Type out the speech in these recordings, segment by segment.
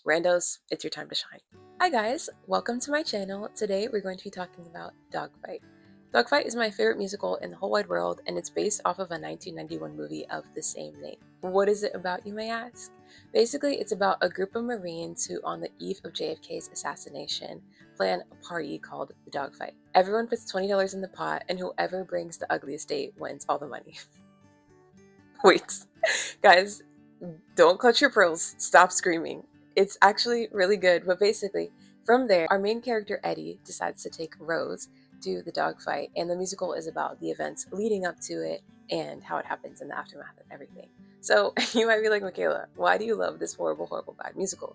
Randos, it's your time to shine. Hi guys, welcome to my channel. Today we're going to be talking about Dogfight. Dogfight is my favorite musical in the whole wide world, and it's based off of a 1991 movie of the same name. What is it about, you may ask? Basically, it's about a group of Marines who, on the eve of JFK's assassination, plan a party called the Dogfight. Everyone puts $20 in the pot, and whoever brings the ugliest date wins all the money. Wait, guys, don't clutch your pearls. Stop screaming. It's actually really good, but basically, from there, our main character Eddie decides to take Rose to the dogfight, and the musical is about the events leading up to it and how it happens in the aftermath of everything. So you might be like, Michaela, why do you love this horrible, horrible, bad musical?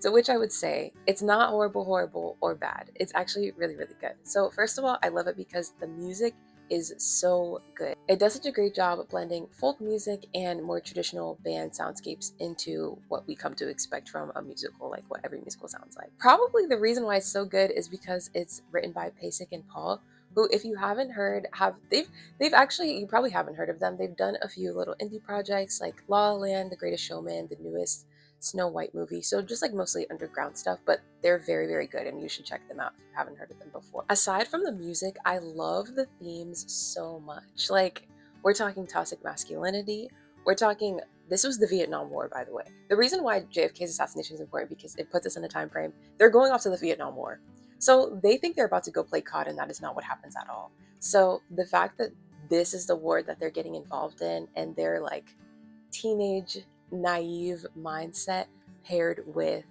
To which I would say, it's not horrible, horrible, or bad. It's actually really, really good. So first of all, I love it because the music is so good. It does such a great job of blending folk music and more traditional band soundscapes into what we come to expect from a musical, like what every musical sounds like. Probably the reason why it's so good is because it's written by Pasek and Paul, who, if you haven't heard, they've actually, you probably haven't heard of them. They've done a few little indie projects like La La Land, The Greatest Showman, the newest Snow White movie, so just like mostly underground stuff, but they're very, very good and you should check them out if you haven't heard of them before. Aside from the music, I love the themes so much. Like, we're talking toxic masculinity, we're talking, this was the Vietnam War, by the way. The reason why JFK's assassination is important because it puts us in a time frame. They're going off to the Vietnam War. So they think they're about to go play COD, and that is not what happens at all. So the fact that this is the war that they're getting involved in, and they're like teenage naive mindset paired with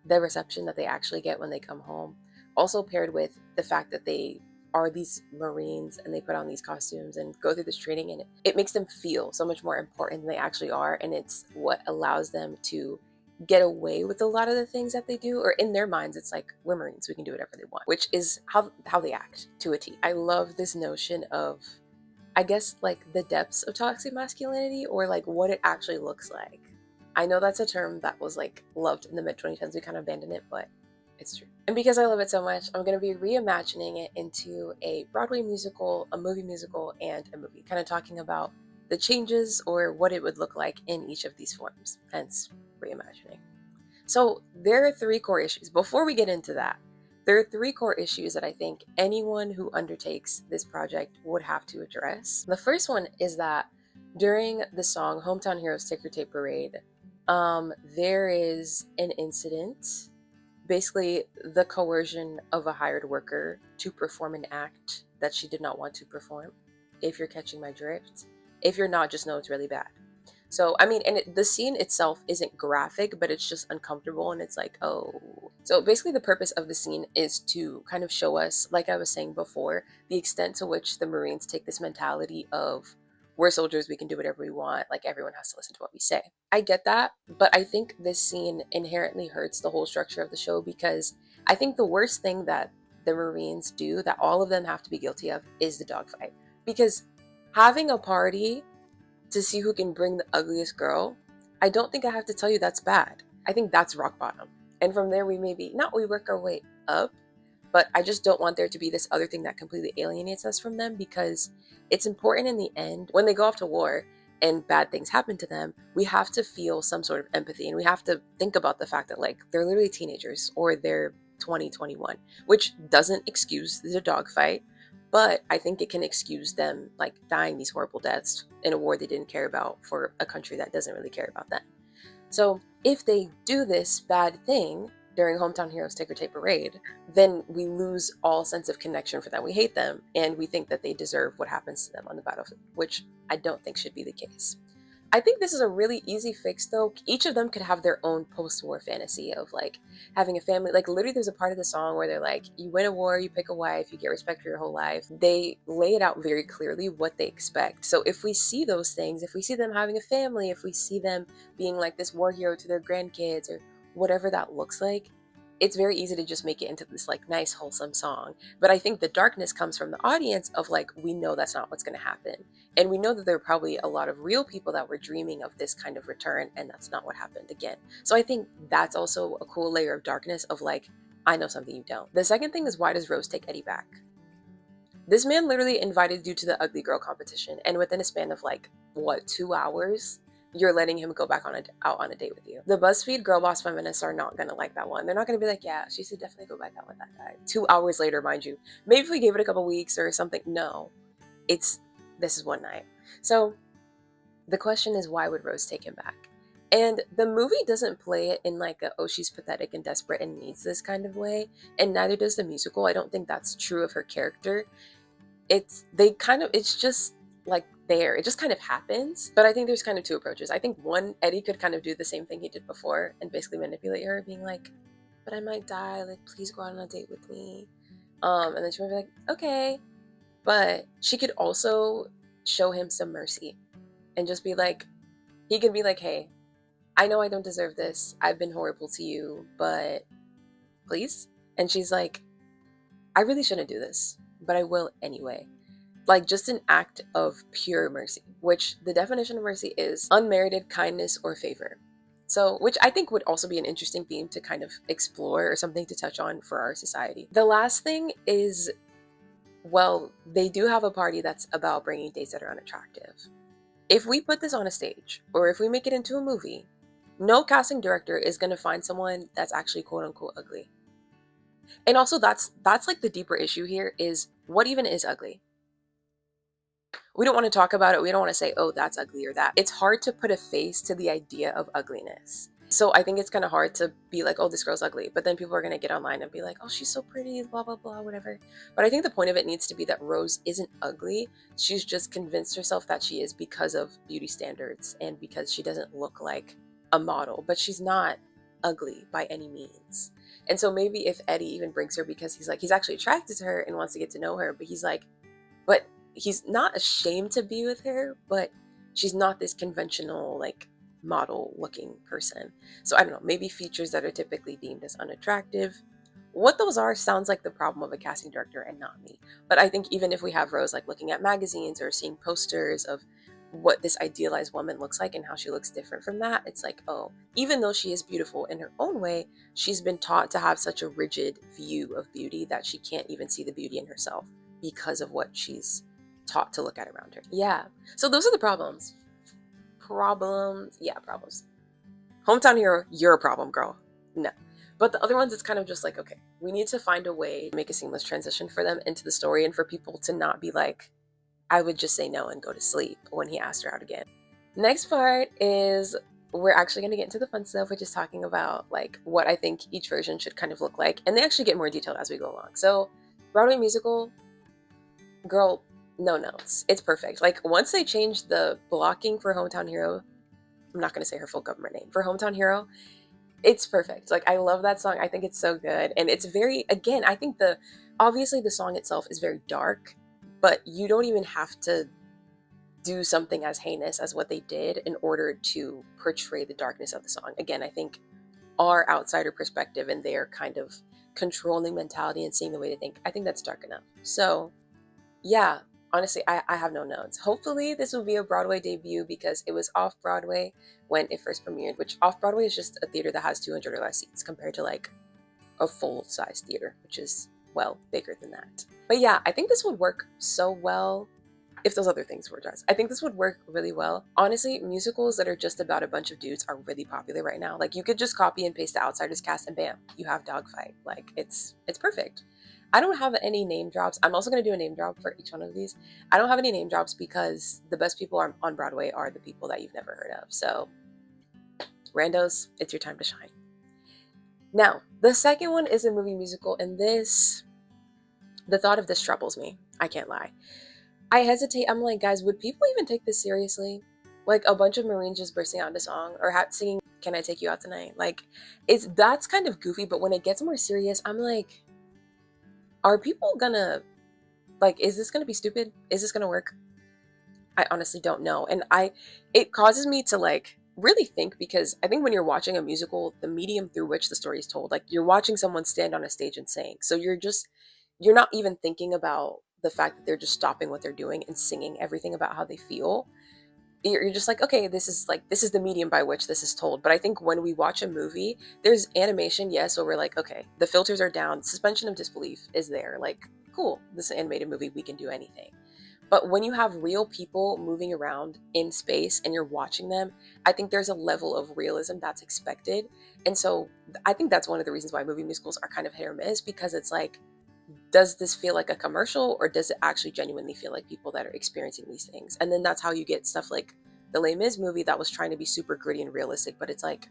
the reception that they actually get when they come home, also paired with the fact that they are these Marines and they put on these costumes and go through this training, and it makes them feel so much more important than they actually are, and it's what allows them to get away with a lot of the things that they do, or in their minds it's like, we're Marines, we can do whatever they want, which is how they act to a T. I love this notion of, I guess, like the depths of toxic masculinity, or like what it actually looks like. I know that's a term that was like loved in the mid 2010s. We kind of abandoned it, but it's true. And because I love it so much, I'm going to be reimagining it into a Broadway musical, a movie musical, and a movie, kind of talking about the changes or what it would look like in each of these forms, hence reimagining. So there are three core issues. Before we get into that, there are three core issues that I think anyone who undertakes this project would have to address. The first one is that during the song Hometown Heroes Ticker Tape Parade, there is an incident, basically the coercion of a hired worker to perform an act that she did not want to perform, if you're catching my drift. If you're not, just know it's really bad. So, I mean, and the scene itself isn't graphic, but it's just uncomfortable, and it's like, oh. So basically the purpose of the scene is to kind of show us, like I was saying before, the extent to which the Marines take this mentality of, we're soldiers, we can do whatever we want, like everyone has to listen to what we say. I get that, but I think this scene inherently hurts the whole structure of the show, because I think the worst thing that the Marines do, that all of them have to be guilty of, is the dogfight. Because having a party to see who can bring the ugliest girl, I don't think I have to tell you that's bad. I think that's rock bottom. And from there, we work our way up, but I just don't want there to be this other thing that completely alienates us from them, because it's important in the end, when they go off to war and bad things happen to them, we have to feel some sort of empathy, and we have to think about the fact that, like, they're literally teenagers, or they're 20, 21, which doesn't excuse the dogfight, but I think it can excuse them, like, dying these horrible deaths in a war they didn't care about for a country that doesn't really care about them. So if they do this bad thing during Hometown Heroes Ticker Tape Parade, then we lose all sense of connection for them. We hate them, and we think that they deserve what happens to them on the battlefield, which I don't think should be the case. I think this is a really easy fix, though. Each of them could have their own post-war fantasy of, like, having a family. Like, literally there's a part of the song where they're like, you win a war, you pick a wife, you get respect for your whole life. They lay it out very clearly what they expect. So if we see those things, if we see them having a family, if we see them being like this war hero to their grandkids, or whatever that looks like, it's very easy to just make it into this, like, nice wholesome song. But I think the darkness comes from the audience of, like, we know that's not what's going to happen, and we know that there are probably a lot of real people that were dreaming of this kind of return, and that's not what happened again. So I think that's also a cool layer of darkness of, like, I know something you don't. The second thing is, why does Rose take Eddie back? This man literally invited you to the ugly girl competition, and within a span of, like, what, 2 hours, you're letting him go back out on a date with you. The BuzzFeed girl boss feminists are not gonna like that one. They're not gonna be like, yeah, she should definitely go back out with that guy. 2 hours later, mind you. Maybe if we gave it a couple weeks or something. No, this is one night. So the question is, why would Rose take him back? And the movie doesn't play it in like a, oh, she's pathetic and desperate and needs this kind of way. And neither does the musical. I don't think that's true of her character. It's just like there. It just kind of happens. But I think there's kind of two approaches. I think one, Eddie could kind of do the same thing he did before and basically manipulate her, being like, but I might die. Like, please go out on a date with me. And then she might be like, okay. But she could also show him some mercy and just be like, he could be like, hey, I know I don't deserve this. I've been horrible to you, but please? And she's like, I really shouldn't do this, but I will anyway. Like, just an act of pure mercy, which the definition of mercy is unmerited kindness or favor. So, which I think would also be an interesting theme to kind of explore or something to touch on for our society. The last thing is, well, they do have a party that's about bringing dates that are unattractive. If we put this on a stage, or if we make it into a movie, no casting director is going to find someone that's actually quote unquote ugly. And also that's like the deeper issue here is, what even is ugly? We don't want to talk about it. We don't want to say, oh, that's ugly or that. It's hard to put a face to the idea of ugliness. So I think it's kind of hard to be like, oh, this girl's ugly. But then people are going to get online and be like, oh, she's so pretty, blah, blah, blah, whatever. But I think the point of it needs to be that Rose isn't ugly. She's just convinced herself that she is because of beauty standards and because she doesn't look like a model. But she's not ugly by any means. And so maybe if Eddie even brings her because he's actually attracted to her and wants to get to know her, but he's not ashamed to be with her, but she's not this conventional like model looking person. So I don't know, maybe features that are typically deemed as unattractive. What those are sounds like the problem of a casting director and not me. But I think even if we have Rose like looking at magazines or seeing posters of what this idealized woman looks like and how she looks different from that, it's like, oh, even though she is beautiful in her own way, she's been taught to have such a rigid view of beauty that she can't even see the beauty in herself because of what she's taught to look at around her. Yeah. So those are the problems. Problems. Hometown hero, you're a problem, girl. No. But the other ones, it's kind of just like, okay, we need to find a way to make a seamless transition for them into the story and for people to not be like, I would just say no and go to sleep when he asked her out again. Next part is we're actually going to get into the fun stuff, which is talking about like what I think each version should kind of look like. And they actually get more detailed as we go along. So Broadway musical, girl, no notes. It's perfect. Like once they changed the blocking for Hometown Hero, I'm not going to say her full government name, for Hometown Hero, it's perfect. Like I love that song. I think it's so good. And it's very, again, I think obviously the song itself is very dark, but you don't even have to do something as heinous as what they did in order to portray the darkness of the song. Again, I think our outsider perspective and their kind of controlling mentality and seeing the way they think, I think that's dark enough. So yeah, honestly, I have no notes. Hopefully this will be a Broadway debut because it was off Broadway when it first premiered, which off Broadway is just a theater that has 200 or less seats compared to like a full-size theater, which is, well, bigger than that. But yeah, I think this would work so well if those other things were dressed. I think this would work really well. Honestly, musicals that are just about a bunch of dudes are really popular right now. Like you could just copy and paste the Outsiders cast and bam, you have Dogfight. Like it's perfect. I don't have any name drops. I'm also going to do a name drop for each one of these. I don't have any name drops because the best people on Broadway are the people that you've never heard of. So randos, it's your time to shine. Now, the second one is a movie musical, and the thought of this troubles me. I can't lie. I hesitate. I'm like, guys, would people even take this seriously? Like a bunch of Marines just bursting out into song or singing "Can I Take You Out Tonight?" Like, that's kind of goofy. But when it gets more serious, I'm like, are people gonna like? Is this gonna be stupid? Is this gonna work? I honestly don't know, and it causes me to like really think, because I think when you're watching a musical, the medium through which the story is told, like you're watching someone stand on a stage and sing, so you're not even thinking about the fact that they're just stopping what they're doing and singing everything about how they feel. You're just like, okay, this is the medium by which this is told. But I think when we watch a movie, there's animation, yes, so we're like, okay, the filters are down, suspension of disbelief is there, like, cool, this is an animated movie, we can do anything. But when you have real people moving around in space and you're watching them, I think there's a level of realism that's expected. And so I think that's one of the reasons why movie musicals are kind of hit or miss, because it's like, does this feel like a commercial, or does it actually genuinely feel like people that are experiencing these things? And then that's how you get stuff like the Les Mis movie that was trying to be super gritty and realistic, but it's like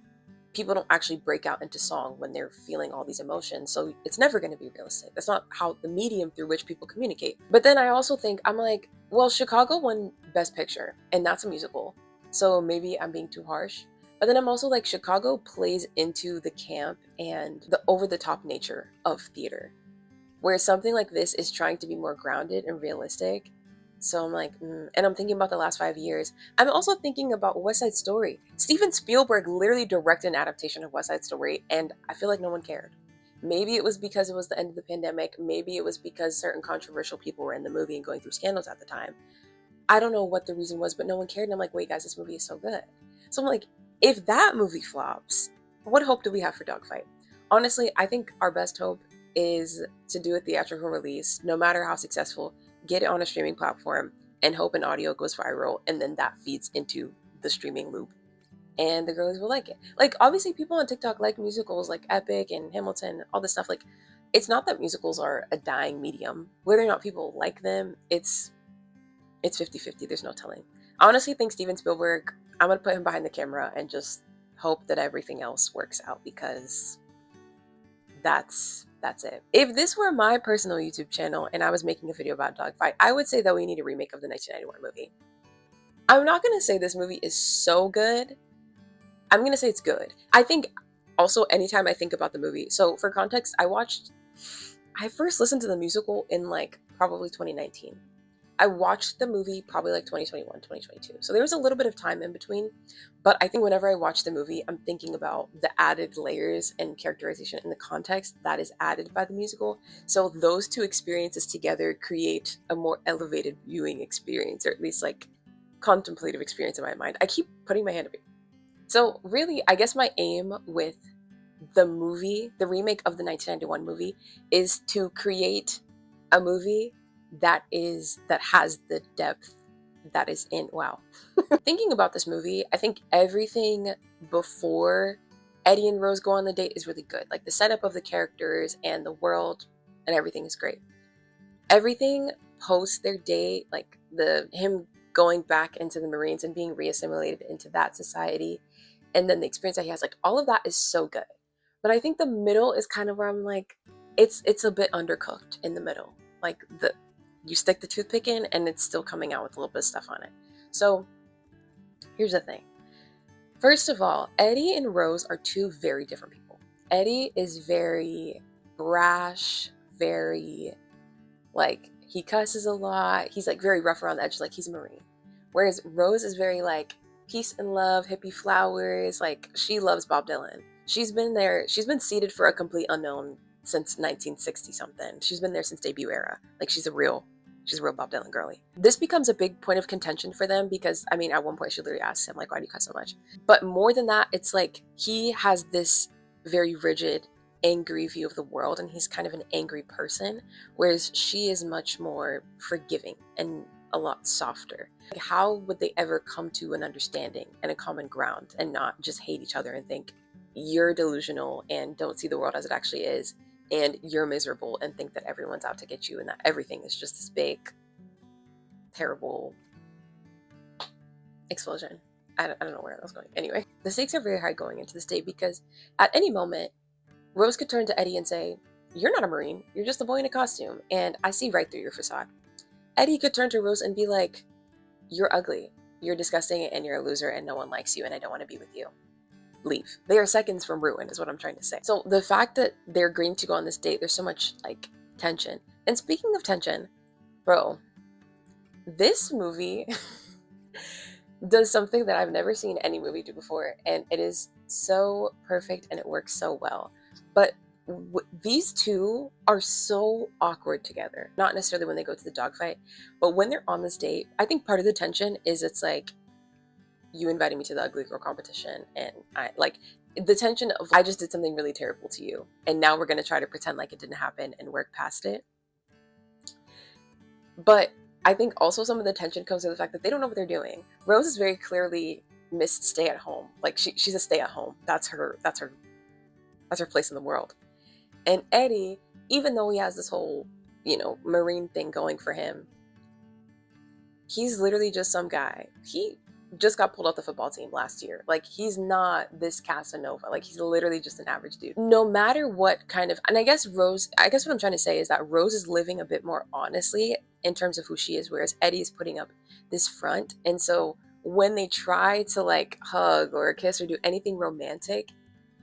people don't actually break out into song when they're feeling all these emotions. So it's never going to be realistic. That's not how the medium through which people communicate. But then I also think, I'm like, well, Chicago won Best Picture, and that's a musical. So maybe I'm being too harsh. But then I'm also like, Chicago plays into the camp and the over the top nature of theater, where something like this is trying to be more grounded and realistic. So I'm like, and I'm thinking about the last 5 years. I'm also thinking about West Side Story. Steven Spielberg literally directed an adaptation of West Side Story, and I feel like no one cared. Maybe it was because it was the end of the pandemic. Maybe it was because certain controversial people were in the movie and going through scandals at the time. I don't know what the reason was, but no one cared. And I'm like, wait, guys, this movie is so good. So I'm like, if that movie flops, what hope do we have for Dogfight? Honestly, I think our best hope is to do a theatrical release, no matter how successful, get it on a streaming platform, and hope an audio goes viral, and then that feeds into the streaming loop, and the girlies will like it. Like, obviously, people on TikTok like musicals like Epic and Hamilton, all this stuff. Like, it's not that musicals are a dying medium. Whether or not people like them, it's 50-50. There's no telling. I honestly think Steven Spielberg, I'm gonna put him behind the camera and just hope that everything else works out, because that's it. If this were my personal YouTube channel and I was making a video about Dogfight, I would say that we need a remake of the 1991 movie. I'm not gonna say this movie is so good. I'm gonna say it's good. I think also, anytime I think about the movie, so for context, I first listened to the musical in like probably 2019. I watched the movie probably like 2021, 2022. So there was a little bit of time in between. But I think whenever I watch the movie, I'm thinking about the added layers and characterization and the context that is added by the musical. So those two experiences together create a more elevated viewing experience, or at least like contemplative experience in my mind. I keep putting my hand up. So really, I guess my aim with the movie, the remake of the 1991 movie, is to create a movie that has the depth that is in Thinking about this movie, I think everything before Eddie and Rose go on the date is really good. Like, the setup of the characters and the world and everything is great. Everything post their date, like him going back into the Marines and being reassimilated into that society, and then the experience that he has, like, all of that is so good. But I think the middle is kind of where I'm like, it's a bit undercooked in the middle. Like, you stick the toothpick in and it's still coming out with a little bit of stuff on it. So here's the thing. First of all, Eddie and Rose are two very different people. Eddie is very brash, very, like, he cusses a lot. He's like very rough around the edges, like he's a Marine. Whereas Rose is very like peace and love, hippie flowers. Like, she loves Bob Dylan. She's been seated for a complete unknown since 1960 something. She's been there since debut era. Like, she's a real Bob Dylan girly. This becomes a big point of contention for them because, I mean, at one point she literally asks him, like, why do you cuss so much? But more than that, it's like he has this very rigid, angry view of the world, and he's kind of an angry person, whereas she is much more forgiving and a lot softer. Like, how would they ever come to an understanding and a common ground and not just hate each other and think you're delusional and don't see the world as it actually is, and you're miserable and think that everyone's out to get you and that everything is just this big, terrible explosion. I don't know where I was going. Anyway, the stakes are very high going into this date because at any moment, Rose could turn to Eddie and say, you're not a Marine, you're just a boy in a costume, and I see right through your facade. Eddie could turn to Rose and be like, you're ugly, you're disgusting, and you're a loser, and no one likes you, and I don't want to be with you. Leave. They are seconds from ruin, is what I'm trying to say. So the fact that they're agreeing to go on this date, there's so much, like, tension. And speaking of tension, bro, this movie does something that I've never seen any movie do before, and it is so perfect and it works so well. But these two are so awkward together. Not necessarily when they go to the dogfight, but when they're on this date, I think part of the tension is it's like, you invited me to the ugly girl competition, and I like the tension of, I just did something really terrible to you, and now we're going to try to pretend like it didn't happen and work past it. But I think also some of the tension comes to the fact that they don't know what they're doing. Rose is very clearly Miss Stay at Home. Like she's a stay at home. That's her place in the world. And Eddie, even though he has this whole, marine thing going for him, he's literally just some guy. He just got pulled off the football team last year. Like, he's not this Casanova. Like, he's literally just an average dude. No matter what kind of, and I guess what I'm trying to say is that Rose is living a bit more honestly in terms of who she is, whereas Eddie is putting up this front. And so when they try to like hug or kiss or do anything romantic,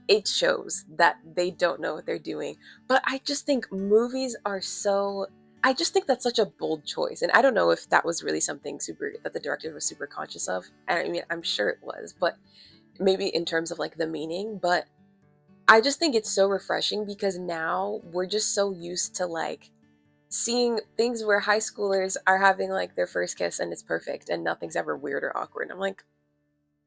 it shows that they don't know what they're doing. But I just think movies are so, I just think that's such a bold choice. And I don't know if that was really something super that the director was super conscious of. I mean, I'm sure it was, but maybe in terms of like the meaning. But I just think it's so refreshing because now we're just so used to like seeing things where high schoolers are having like their first kiss and it's perfect and nothing's ever weird or awkward. I'm like,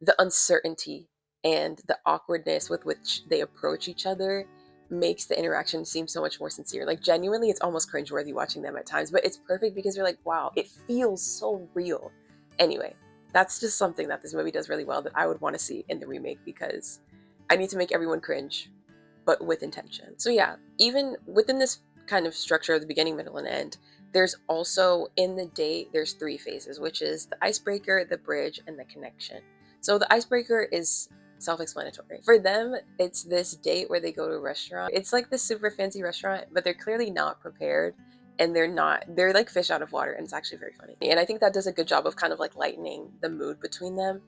the uncertainty and the awkwardness with which they approach each other makes the interaction seem so much more sincere. Like, genuinely, it's almost cringeworthy watching them at times, but it's perfect because you're like, wow, it feels so real. Anyway, that's just something that this movie does really well that I would want to see in the remake because I need to make everyone cringe, but with intention. So yeah, even within this kind of structure of the beginning, middle, and end, there's also in the date, there's 3 phases, which is the icebreaker, the bridge, and the connection. So the icebreaker is self-explanatory. For them, it's this date where they go to a restaurant. It's like this super fancy restaurant, but they're clearly not prepared and they're like fish out of water, and it's actually very funny. And I think that does a good job of kind of like lightening the mood between them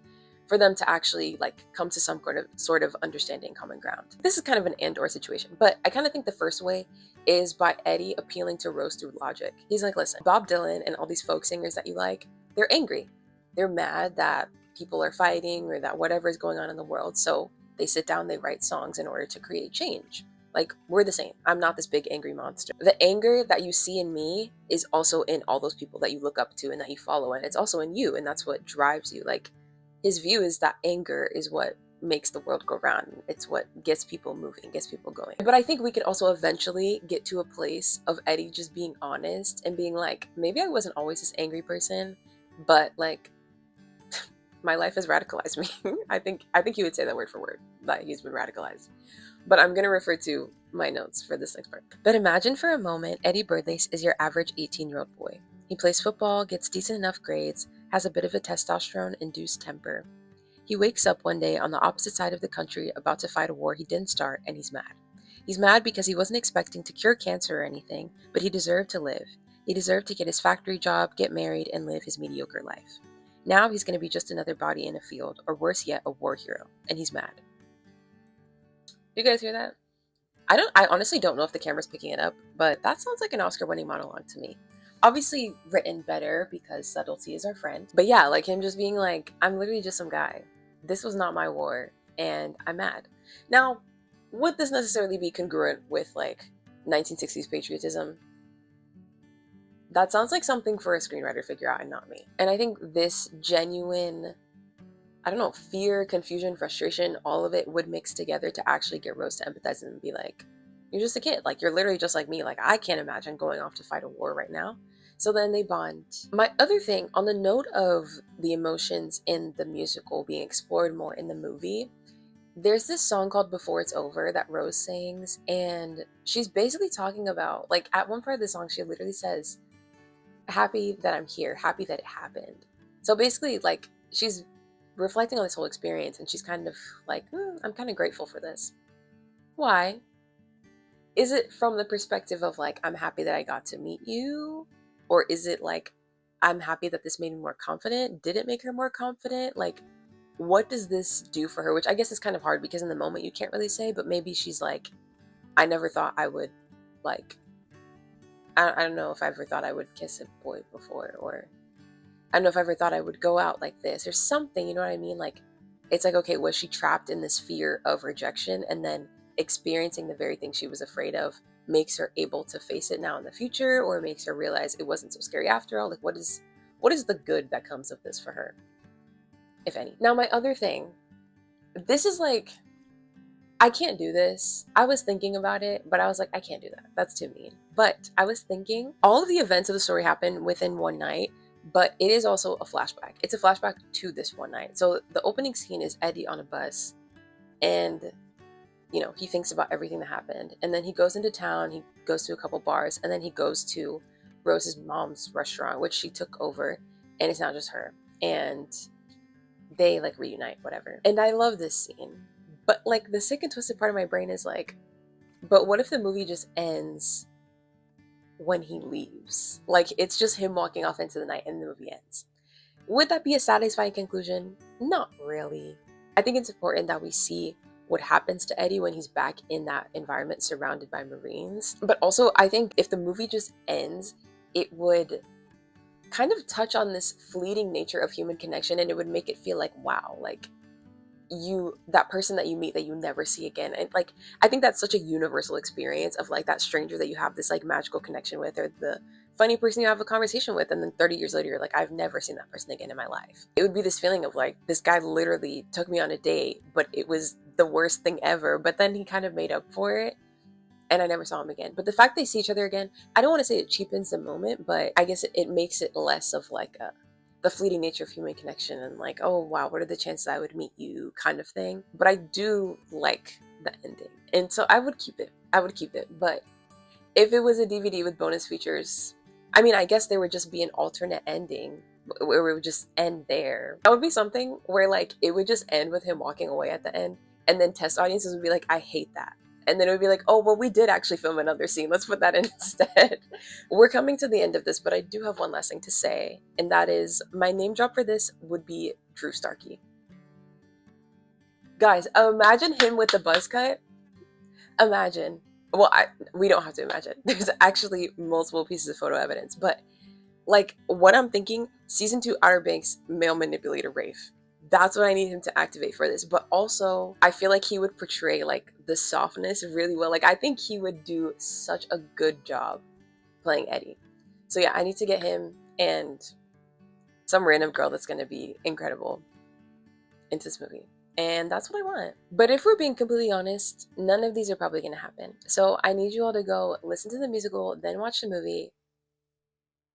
for them to actually like come to some sort of understanding, common ground. This is kind of an and/or situation, but I kind of think the first way is by Eddie appealing to Rose through logic. He's like, listen, Bob Dylan and all these folk singers that you like, they're angry. They're mad that people are fighting or that whatever is going on in the world. So they sit down, they write songs in order to create change. Like, we're the same. I'm not this big angry monster. The anger that you see in me is also in all those people that you look up to and that you follow, and it's also in you, and that's what drives you. Like, his view is that anger is what makes the world go round. It's what gets people moving, gets people going. But I think we could also eventually get to a place of Eddie just being honest and being like, maybe I wasn't always this angry person, but like, my life has radicalized me. I think he would say that word for word, that he's been radicalized. But I'm going to refer to my notes for this next part. But imagine for a moment Eddie Birdlace is your average 18-year-old boy. He plays football, gets decent enough grades, has a bit of a testosterone-induced temper. He wakes up one day on the opposite side of the country about to fight a war he didn't start, and he's mad. He's mad because he wasn't expecting to cure cancer or anything, but he deserved to live. He deserved to get his factory job, get married, and live his mediocre life. Now he's going to be just another body in a field, or worse yet, a war hero, and he's mad. You guys hear that? I honestly don't know if the camera's picking it up, but that sounds like an Oscar-winning monologue to me. Obviously written better because subtlety is our friend. But yeah, like him just being like, I'm literally just some guy. This was not my war, and I'm mad. Now, would this necessarily be congruent with like 1960s patriotism? That sounds like something for a screenwriter to figure out and not me. And I think this genuine, I don't know, fear, confusion, frustration, all of it would mix together to actually get Rose to empathize and be like, you're just a kid. Like, you're literally just like me. Like, I can't imagine going off to fight a war right now. So then they bond. My other thing, on the note of the emotions in the musical being explored more in the movie, there's this song called Before It's Over that Rose sings. And she's basically talking about, like, at one part of the song, she literally says, happy that I'm here, happy that it happened. So basically, like, she's reflecting on this whole experience and she's kind of like, I'm kind of grateful for this. Why? Is it from the perspective of like, I'm happy that I got to meet you? Or is it like, I'm happy that this made me more confident? Did it make her more confident? Like, what does this do for her? Which I guess is kind of hard because in the moment you can't really say, but maybe she's like, I never thought I would, like, I don't know if I ever thought I would kiss a boy before, or I don't know if I ever thought I would go out like this or something, you know what I mean? Like, it's like, okay, was she trapped in this fear of rejection, and then experiencing the very thing she was afraid of makes her able to face it now in the future, or makes her realize it wasn't so scary after all? Like, what is the good that comes of this for her, if any? Now, my other thing, this is like, I can't do this. I was thinking about it, but I was like, I can't do that. That's too mean. But I was thinking, all of the events of the story happen within one night, but it is also a flashback. It's a flashback to this one night. So the opening scene is Eddie on a bus, and he thinks about everything that happened, and then he goes into town, he goes to a couple bars, and then he goes to Rose's mom's restaurant, which she took over, and it's not just her, and they like reunite, whatever. And I love this scene, but like the sick and twisted part of my brain is like, but what if the movie just ends when he leaves? Like it's just him walking off into the night and the movie ends. Would that be a satisfying conclusion? Not really. I think it's important that we see what happens to Eddie when he's back in that environment surrounded by Marines. But also, I think if the movie just ends, it would kind of touch on this fleeting nature of human connection, and it would make it feel like, wow, like that person that you meet that you never see again. And like I think that's such a universal experience of like that stranger that you have this like magical connection with, or the funny person you have a conversation with, and then 30 years later you're like, I've never seen that person again in my life. It would be this feeling of like, this guy literally took me on a date, but it was the worst thing ever, but then he kind of made up for it and I never saw him again. But the fact they see each other again, I don't want to say it cheapens the moment, but I guess it makes it less of like the fleeting nature of human connection and like, oh wow, what are the chances I would meet you kind of thing. But I do like the ending, and so I would keep it. But if it was a DVD with bonus features, I mean, I guess there would just be an alternate ending where it would just end there. That would be something where like it would just end with him walking away at the end, and then test audiences would be like, I hate that. And then it would be like, oh, well, we did actually film another scene. Let's put that in instead. We're coming to the end of this, but I do have one last thing to say. And that is, my name drop for this would be Drew Starkey. Guys, imagine him with the buzz cut. Imagine. Well, we don't have to imagine. There's actually multiple pieces of photo evidence. But like what I'm thinking, season 2 Outer Banks male manipulator Rafe. That's what I need him to activate for this. But also, I feel like he would portray like the softness really well. Like I think he would do such a good job playing Eddie. So yeah, I need to get him and some random girl that's gonna be incredible into this movie. And that's what I want. But if we're being completely honest, none of these are probably gonna happen. So I need you all to go listen to the musical, then watch the movie.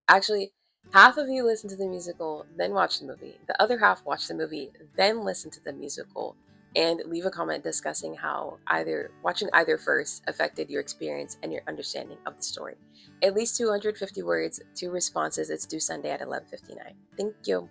Actually, half of you listen to the musical, then watch the movie. The other half watch the movie, then listen to the musical, and leave a comment discussing how watching either first affected your experience and your understanding of the story. At least 250 words, 2 responses. It's due Sunday at 11:59. Thank you.